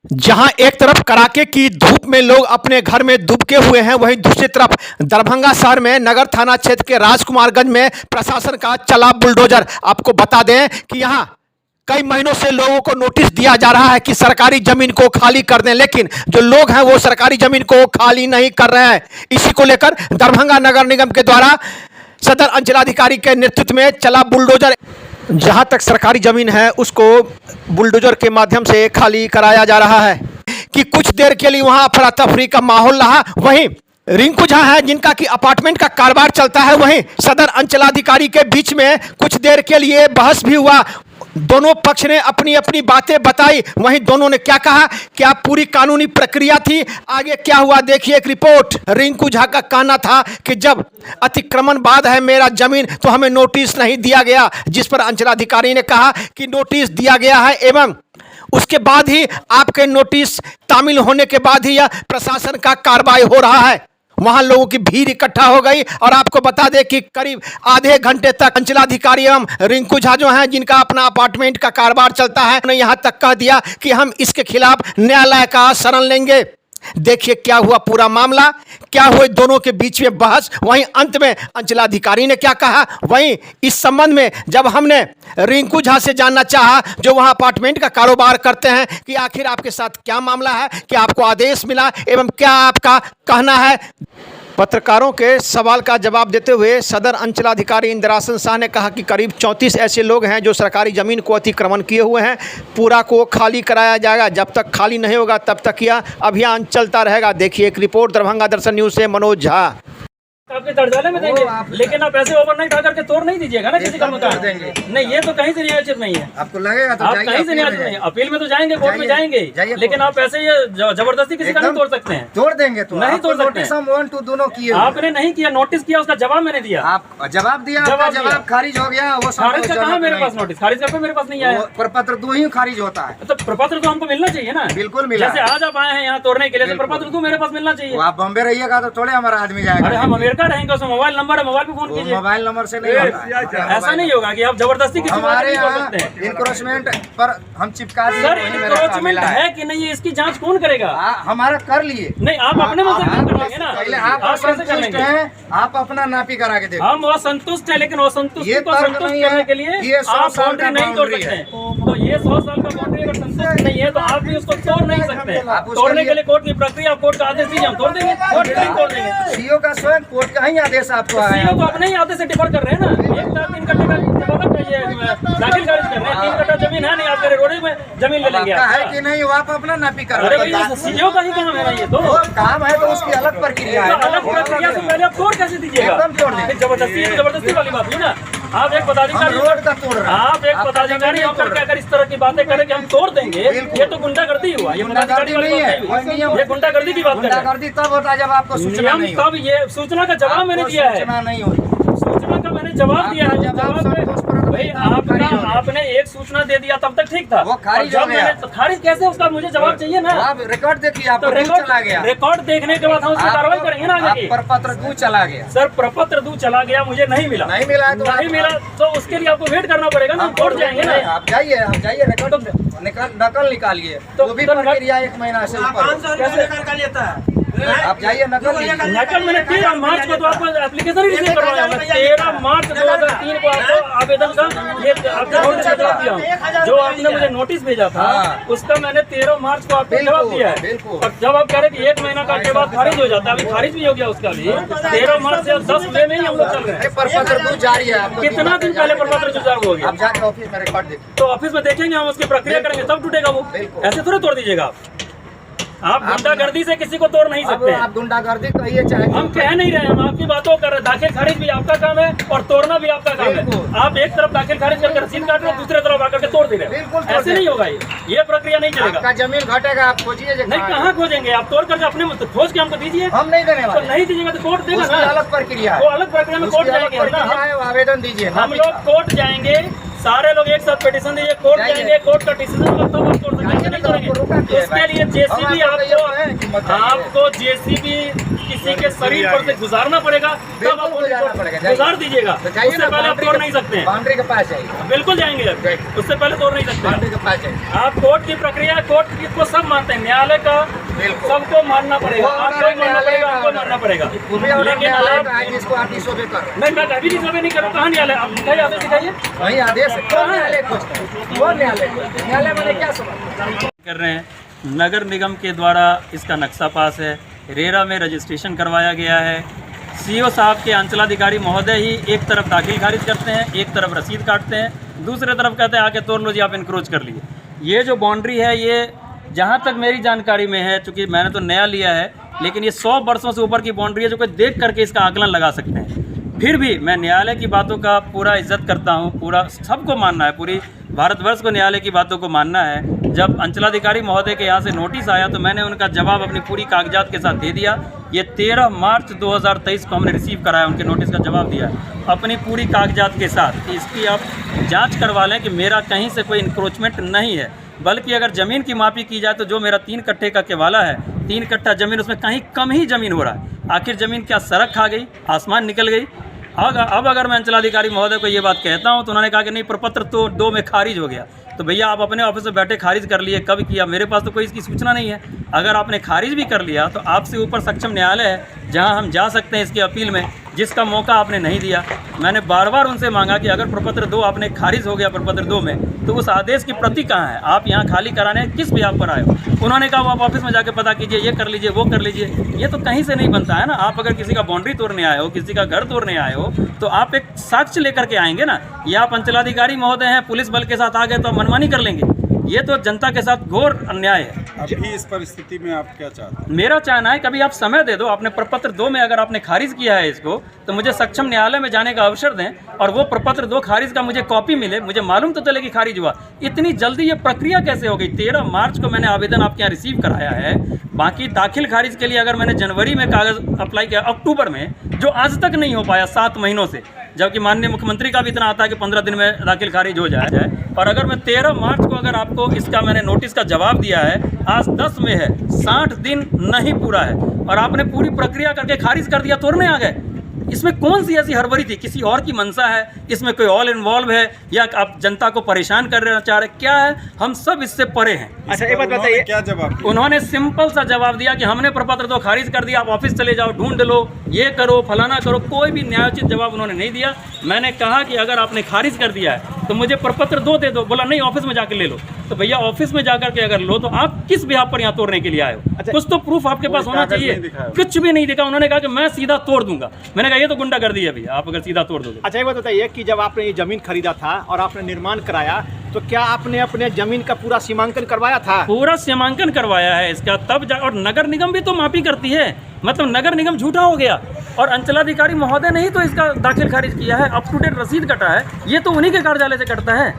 जहां एक तरफ कड़ाके की धूप में लोग अपने घर में दुबके हुए हैं, वहीं दूसरी तरफ दरभंगा शहर में नगर थाना क्षेत्र के राजकुमारगंज में प्रशासन का चला बुलडोजर। आपको बता दें कि यहां कई महीनों से लोगों को नोटिस दिया जा रहा है कि सरकारी जमीन को खाली कर दें, लेकिन जो लोग हैं वो सरकारी जमीन को खाली नहीं कर रहे हैं। इसी को लेकर दरभंगा नगर निगम के द्वारा सदर अंचलाधिकारी के नेतृत्व में चला बुलडोजर। जहां तक सरकारी जमीन है उसको बुलडोजर के माध्यम से खाली कराया जा रहा है कि कुछ देर के लिए वहां अफरा तफरी का माहौल रहा। वहीं रिंकू झा है जिनका कि अपार्टमेंट का कारोबार चलता है, वहीं सदर अंचलाधिकारी के बीच में कुछ देर के लिए बहस भी हुआ। दोनों पक्ष ने अपनी अपनी बातें बताई। वहीं दोनों ने क्या कहा, क्या पूरी कानूनी प्रक्रिया थी, आगे क्या हुआ, देखिए एक रिपोर्ट। रिंकू झा का कहना था कि जब अतिक्रमण बाद है मेरा जमीन तो हमें नोटिस नहीं दिया गया, जिस पर अंचलाधिकारी ने कहा कि नोटिस दिया गया है एवं उसके बाद ही आपके नोटिस तामील होने के बाद ही यह प्रशासन का कार्रवाई हो रहा है। वहां लोगों की भीड़ इकट्ठा हो गई और आपको बता दें कि करीब आधे घंटे तक अंचलाधिकारी एवं रिंकू झा जो हैं जिनका अपना अपार्टमेंट का कारोबार चलता है, उन्होंने यहां तक कह दिया कि हम इसके खिलाफ न्यायालय का शरण लेंगे। देखिए क्या हुआ पूरा मामला, क्या हुए दोनों के बीच में बहस। वहीं अंत में अंचलाधिकारी ने क्या कहा। वहीं इस संबंध में जब हमने रिंकू झा से जानना चाहा जो वहां अपार्टमेंट का कारोबार करते हैं कि आखिर आपके साथ क्या मामला है, क्या आपको आदेश मिला एवं क्या आपका कहना है। पत्रकारों के सवाल का जवाब देते हुए सदर अंचलाधिकारी इंद्रासन शाह ने कहा कि करीब 34 ऐसे लोग हैं जो सरकारी ज़मीन को अतिक्रमण किए हुए हैं, पूरा को खाली कराया जाएगा। जब तक खाली नहीं होगा तब तक यह अभियान चलता रहेगा। देखिए एक रिपोर्ट दरभंगा दर्शन न्यूज़ से मनोज झा। आपके दर्जाले में देंगे, लेकिन आप ऐसे ओवरनाइट आकर के तोड़ नहीं दीजिएगा ना किसी का मकान देंगे। नहीं, ये तो कहीं से न्यायोचित नहीं है। आपको लगेगा तो आप कहीं से न्यायोचित नहीं है। अपील में तो जाएंगे, कोर्ट में जाएंगे, लेकिन आप ऐसे ये जबरदस्ती किसी का नहीं तोड़ सकते हैं। तोड़ देंगे तो नहीं तोड़ सकते हैं। दोनों किए आपने नहीं किया, नोटिस किया, उसका जवाब मैंने दिया। आप जवाब दिया, जवाब खारिज हो गया। वो खारिज का कहाँ मेरे पास नोटिस, खारिज का मेरे पास नहीं आया। प्रपत्र दो ही खारिज होता है। तो प्रपत्र तो हमको मिलना चाहिए ना। बिल्कुल मिला। जैसे आज आप आए हैं यहाँ तोड़ने के लिए तो प्रपत्र तो मेरे पास मिलना चाहिए। आप बॉम्बे रहिएगा तो थोड़े हमारा आदमी जाएगा। अरे हम अमेरिका रहेंगे, उसमें मोबाइल नंबर है, मोबाइल पे फोन कीजिए। मोबाइल नंबर से नहीं होगा। ऐसा नहीं होगा कि आप जबरदस्ती किसी को हमारे नहीं कर सकते हैं। इंक्रोचमेंट पर हम चिपका दिए। सर इंक्रोचमेंट है कि नहीं, इसकी जांच कौन करेगा। हमारा कर लिए। नहीं, आप अपने मन से कर लेंगे ना। पहले आप कैसे कर लेंगे। आप अपना नापी करा के देखो। हम असंतुष्ट है, लेकिन असंतुष्ट को संतुष्ट करने के लिए आप बाउंड्री नहीं तोड़ सकते। तो ये 100 साल का बाउंड्री अगर संतुष्ट नहीं है तो आप भी उसको तोड़ नहीं सकते। तोड़ने के लिए कोर्ट की प्रक्रिया, कोर्ट का आदेश दीजिए, हम तोड़ देंगे। कोर्ट नहीं तोड़ देंगे। सीओ का स्वयं कोर्ट का ही आदेश आपको आया। सीओ तो अपने ही आदेश से डिफर कर रहे हैं ना। 1 कट्टे का दाखिल खारिज कर रहे हैं। 3 कट्टा जमीन है नहीं, आप मेरे रोड में जमीन ले लेंगे है कि नहीं, वो आप अपना नापी कर। अरे भैया सीओ का ही काम है ना, ये तो काम है तो उसकी अलग प्रक्रिया है। अलग प्रक्रिया से पहले आप तोड़ कैसे दीजिएगा। एकदम तोड़ देंगे। जबरदस्ती तो जबरदस्ती वाली बात हुई ना। आप एक पदाधिकारी, आप एक पदाधिकारी होकर के अगर इस तरह की बातें करें कि हम तोड़ देंगे, ये तो गुंडागर्दी हुआ। ये गुंडागर्दी नहीं है, ये गुंडागर्दी की बात कर रहे हैं। गुंडागर्दी तब होता है जब आपको सूचना नहीं हो। तब ये सूचना का जवाब मैंने दिया है। सूचना नहीं होती। सूचना का मैंने जवाब दिया है। भाई आपने एक सूचना दे दिया तब तक ठीक था। वो खारिज हो गया। तो खारिज कैसे, उसका मुझे जवाब चाहिए ना। आप रिकॉर्ड देखिए, आपको तो चला गया। रिकॉर्ड देखने के बाद हम उसकी कार्रवाई करेंगे ना आगे। प्रपत्र दू चला गया। सर प्रपत्र दू चला गया, मुझे नहीं मिला। नहीं मिला है तो नहीं मिला तो उसके लिए आपको वेट करना पड़ेगा ना। हम कोर्ट जाएंगे ना। आप जाइए रिकॉर्ड नकल निकालिए। तो भी प्रक्रिया 1 महीना से ऊपर। आप जाइए नकल मैंने 13 मार्च को तो आपको एप्लीकेशन ही रिसीव करवाया। 13 मार्च 2003 को आपको आवेदन का ये आपको नोटिस जवाब दिया। जो आपने मुझे नोटिस भेजा था उसका मैंने 13 मार्च को आपको जवाब दिया है। और जब आप कह रहे कि 1 महीना के बाद खारिज हो जाता है, अभी खारिज भी हो गया उसका भी। 13 मार्च से 10 मई में ही हम लोग चल रहे हैं। प्रपत्र जारी है। कितना दिन पहले प्रपत्र जारी हो गया। आप जाके ऑफिस में रिकॉर्ड देखिए। तो ऑफिस में देखेंगे, हम उसकी प्रक्रिया करेंगे तब टूटेगा वो। ऐसे थोड़े तोड़ दीजिएगा आप गुंडागर्दी से किसी को तोड़ नहीं सकते। आप गुंडागर्दी कहिए चाहे, हम कह नहीं रहे, हम आपकी बातों कर रहे हैं। दाखिल खारिज भी आपका काम है और तोड़ना भी आपका काम है। आप एक तरफ दाखिल खारिज करके रसीद काट रहे हो, दूसरे तरफ आकर के तोड़ दे रहे हो। ऐसे नहीं होगा, ये प्रक्रिया नहीं चलेगा। आपका जमीन घटेगा, आप खोजिए। नहीं, कहाँ खोजेंगे आप? तोड़ करके अपने खोज के हमको दीजिए। हम नहीं देने वाले। तो नहीं दीजिएगा तो कोर्ट देगा ना। अलग प्रक्रिया है। वो अलग प्रक्रिया में कोर्ट जाएंगे, आवेदन दीजिए। हम लोग कोर्ट जाएंगे, सारे लोग एक साथ पिटीशन दीजिए, कोर्ट जाएंगे, कोर्ट का डिसीजन होगा तब आप तोड़ सकेंगे। उसके लिए जेसीबी आपको जेसीबी किसी के शरीर पर से गुजारना पड़ेगा, तब आप गुजार दीजिएगा। उससे पहले आप तोड़ नहीं सकते हैं। बाउंड्री के पास जाइए। बिल्कुल जाएंगे, उससे पहले तोड़ नहीं सकते। बाउंड्री के पास जाइए। आप कोर्ट की प्रक्रिया, कोर्ट को सब मानते हैं न्यायालय का सबको मानना पड़ेगा, आपको भी मानना पड़ेगा, हमको मानना पड़ेगा। लेकिन आप जिसको आप डिसोबे कर रहे हैं। नहीं, मैं कभी डिसोबे नहीं करूँ। कहाँ न्यायालय? आप दिखाइए, आदेश दिखाइए। वही आदेश है। कौन न्यायालय खोजता है? कौन न्यायालय? न्यायालय मैंने क्या समझ कर रहे हैं। नगर निगम के द्वारा इसका नक्शा पास है, रेरा में रजिस्ट्रेशन करवाया गया है। सीओ साहब के अंचलाधिकारी महोदय ही एक तरफ दाखिल खारिज करते हैं, एक तरफ रसीद काटते हैं, दूसरे तरफ कहते हैं आके तोड़ लो जी, आप इनक्रोच कर लिए। ये जो बाउंड्री है, ये जहाँ तक मेरी जानकारी में है, चूँकि मैंने तो नया लिया है, लेकिन ये 100 वर्षों से ऊपर की बाउंड्री है, जो कोई देख करके इसका आकलन लगा सकते हैं। फिर भी मैं न्यायालय की बातों का पूरा इज्जत करता हूँ, पूरा सबको मानना है, पूरी भारतवर्ष को न्यायालय की बातों को मानना है। जब अंचलाधिकारी महोदय के यहाँ से नोटिस आया तो मैंने उनका जवाब अपनी पूरी कागजात के साथ दे दिया। ये 13 मार्च 2023 को हमने रिसीव कराया, उनके नोटिस का जवाब दिया अपनी पूरी कागजात के साथ कि इसकी आप जांच करवा लें कि मेरा कहीं से कोई इंक्रोचमेंट नहीं है। बल्कि अगर ज़मीन की मापी की जाए तो जो मेरा 3 कट्ठे का केवाला है, 3 कट्ठा ज़मीन, उसमें कहीं कम ही ज़मीन हो रहा है। आखिर ज़मीन क्या सड़क खा गई, आसमान निकल गई? अब अगर मैं अंचलाधिकारी महोदय को ये बात कहता हूँ तो उन्होंने कहा कि नहीं, प्रपत्र तो 2 में खारिज हो गया। तो भैया आप अपने ऑफिस में बैठे खारिज कर लिए, कब किया? मेरे पास तो कोई इसकी सूचना नहीं है। अगर आपने खारिज भी कर लिया तो आपसे ऊपर सक्षम न्यायालय है जहां हम जा सकते हैं इसकी अपील में, जिसका मौका आपने नहीं दिया। मैंने बार बार उनसे मांगा कि अगर प्रपत्र 2 आपने खारिज हो गया प्रपत्र 2 में, तो उस आदेश की प्रति कहाँ है? आप यहाँ खाली कराने किस बिहाफ पर आए हो? उन्होंने कहा वो आप ऑफिस में जाके पता कीजिए, ये कर लीजिए, वो कर लीजिए। ये तो कहीं से नहीं बनता है ना। आप अगर किसी का बाउंड्री तोड़ने आए हो, किसी का घर तोड़ने आए हो, तो आप एक साक्ष्य लेकर के आएंगे ना। या आप अंचलाधिकारी महोदय हैं, पुलिस बल के साथ आ गए तो आप मनमानी कर लेंगे? ये तो जनता के साथ घोर अन्याय है। अभी इस परिस्थिति में आप क्या चाहते हैं? मेरा चाहना है कभी आप समय दे दो। आपने प्रपत्र 2 में अगर आपने खारिज किया है इसको, तो मुझे सक्षम न्यायालय में जाने का अवसर दें और वो प्रपत्र 2 खारिज का मुझे कॉपी मिले, मुझे मालूम तो चले कि खारिज हुआ। इतनी जल्दी ये प्रक्रिया कैसे हो गई? 13 मार्च को मैंने आवेदन आपके यहाँ रिसीव कराया है। बाकी दाखिल खारिज के लिए अगर मैंने जनवरी में कागज़ अप्लाई किया, अक्टूबर में, जो आज तक नहीं हो पाया 7 महीनों से, जबकि माननीय मुख्यमंत्री का भी इतना आता है कि 15 दिन में दाखिल खारिज हो जाए। और अगर मैं 13 मार्च को अगर आपको इसका मैंने नोटिस का जवाब दिया है, आज 10 में है, 60 दिन नहीं पूरा है, और आपने पूरी प्रक्रिया करके खारिज कर दिया, तोड़ने आ गए। इसमें कौन सी ऐसी हड़बड़ी थी? किसी और की मंशा है? इसमें कोई और इन्वॉल्व है, या आप जनता को परेशान करना चाह रहे? क्या है? हम सब इससे परे हैं। अच्छा, एक बात बताइए, क्या जवाब? उन्होंने सिंपल सा जवाब दिया कि हमने प्रपत्र 2 खारिज कर दिया, आप ऑफिस चले जाओ, ढूंढ लो, ये करो, फलाना करो। कोई भी न्यायोचित जवाब उन्होंने नहीं दिया। मैंने कहा कि अगर आपने खारिज कर दिया है तो मुझे प्रपत्र 2 दे दो। बोला नहीं, ऑफिस में जाकर ले लो। तो भैया ऑफिस में जाकर के अगर लो तो आप किस बिहाफ पर यहाँ तोड़ने के लिए आए हो? अच्छा, कुछ तो प्रूफ आपके पास होना चाहिए। कुछ भी नहीं दिखा। उन्होंने कहा कि मैं सीधा तोड़ दूंगा। मैंने कहा ये तो गुंडागर्दी है भैया, आप अगर सीधा तोड़ दोगे। अच्छा, एक बात बताइए कि जब आपने ये जमीन खरीदा था और आपने निर्माण कराया, तो क्या आपने अपने जमीन का पूरा सीमांकन करवाया था? पूरा सीमांकन करवाया है इसका, तब और नगर निगम भी तो माफी करती है। मतलब नगर निगम झूठा हो गया और अंचलाधिकारी महोदय ने ही तो इसका दाखिल खारिज किया है। अप टू डेट रसीद कटा है, ये तो उन्हीं के कार्यालय से कटता है।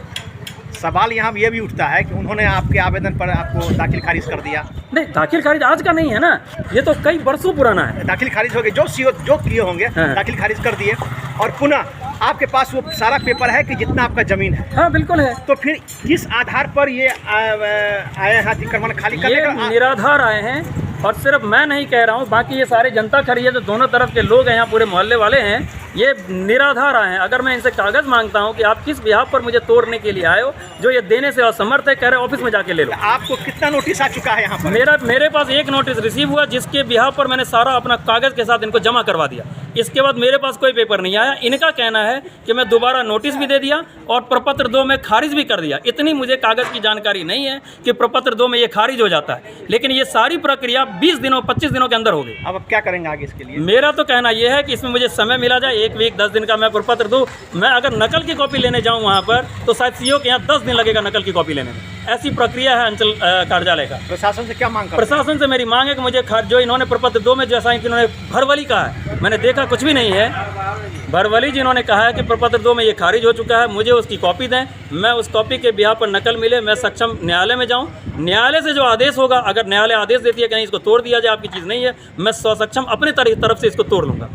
सवाल यहाँ ये भी उठता है कि उन्होंने आपके आवेदन पर आपको दाखिल खारिज कर दिया। नहीं, दाखिल खारिज आज का नहीं है ना, ये तो कई वर्षों पुराना है। दाखिल खारिज हो गए, जो सीओ जो किए होंगे हाँ। दाखिल खारिज कर दिए, और पुनः आपके पास वो सारा पेपर है कि जितना आपका जमीन है। हाँ बिल्कुल है। तो फिर किस आधार पर ये आए हैं अतिक्रमण खाली करने ये का? निराधार आए हैं, और सिर्फ मैं नहीं कह रहा हूँ, बाकी ये सारी जनता खड़ी है, जो दोनों तरफ के लोग हैं, यहाँ पूरे मोहल्ले वाले हैं, ये निराधार आए हैं। अगर मैं इनसे कागज़ मांगता हूँ कि आप किस बिहाफ पर मुझे तोड़ने के लिए आए हो, जो ये देने से असमर्थ है, कह रहे ऑफिस में जाके ले लो। आपको कितना नोटिस आ चुका है यहाँ पर? मेरे पास एक नोटिस रिसीव हुआ, जिसके बिहाफ पर मैंने सारा अपना कागज़ के साथ इनको जमा करवा दिया। इसके बाद मेरे पास कोई पेपर नहीं आया। इनका कहना है कि मैं दोबारा नोटिस भी दे दिया और प्रपत्र 2 में खारिज भी कर दिया। इतनी मुझे कागज़ की जानकारी नहीं है कि प्रपत्र 2 में ये खारिज हो जाता है, लेकिन ये सारी प्रक्रिया 20 दिनों 25 दिनों के अंदर हो गई। अब आप क्या करेंगे आगे इसके लिए? मेरा तो कहना यह है कि इसमें मुझे समय मिला जाए, 1 वीक 10 दिन का मैं प्रपत्र दूँ। मैं अगर नकल की कॉपी लेने जाऊँ वहाँ पर, तो शायद सीओ के यहाँ 10 दिन लगेगा नकल की कॉपी लेने में। ऐसी प्रक्रिया है अंचल कार्यालय का। प्रशासन से क्या मांग कर? प्रशासन से मेरी मांग है कि मुझे जो इन्होंने प्रपत्र 2 में जैसा इन्होंने भरवली कहा है, मैंने देखा कुछ भी नहीं है। भरवली जिन्होंने कहा है कि प्रपत्र 2 में ये खारिज हो चुका है, मुझे उसकी कॉपी दें। मैं उस कॉपी के बिहाफ पर नकल मिले, मैं सक्षम न्यायालय में जाऊं। न्यायालय से जो आदेश होगा, अगर न्यायालय आदेश देती है कि नहीं इसको तोड़ दिया जाए, आपकी चीज़ नहीं है, मैं सक्षम अपने तरफ से इसको तोड़ लूँगा।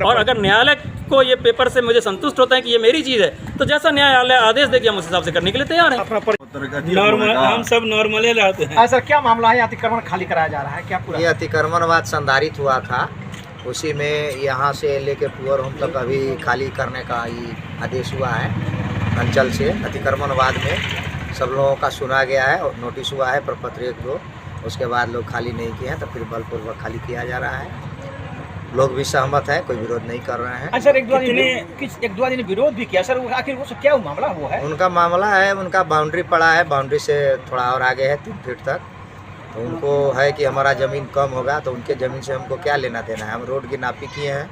और अगर न्यायालय को ये पेपर से मुझे संतुष्ट होता है कि ये मेरी चीज़ है, तो जैसा न्यायालय आदेश देगी हम उस हिसाब से करने के लिए तैयार हैं। नॉर्मल, हम सब नॉर्मल रहते हैं। सर, क्या मामला है? अतिक्रमण खाली कराया जा रहा है क्या पूरा? ये अतिक्रमणवाद संधारित हुआ था, उसी में यहाँ से लेके पुअर होम तक अभी खाली करने का ही आदेश हुआ है अंचल से। अतिक्रमणवाद में सब लोगों का सुना गया है और नोटिस हुआ है प्रपत्र 1-2, उसके बाद लोग खाली नहीं किए हैं, तो फिर बलपूर्वक खाली किया जा रहा है। लोग भी सहमत है, कोई विरोध नहीं कर रहे हैं। अच्छा सर, एक दो आदमी ने विरोध भी किया सर, आखिर वो क्या मामला हुआ है? उनका मामला है, उनका बाउंड्री पड़ा है, बाउंड्री से थोड़ा और आगे है 3 फीट तक, तो उनको है कि हमारा ज़मीन कम होगा, तो उनके ज़मीन से हमको क्या लेना देना है। हम रोड की नापी किए हैं,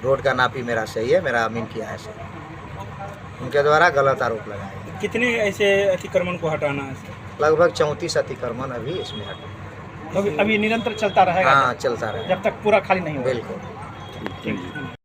रोड का नापी मेरा सही है, मेरा अमीन किया है सही। उनके द्वारा गलत आरोप लगाए हैं। कितने ऐसे अतिक्रमण को हटाना है? लगभग 34 अतिक्रमण अभी इसमें हटे। अभी निरंतर चलता रहेगा? हाँ, चलता रहेगा जब तक पूरा खाली नहीं होगा। बिल्कुल।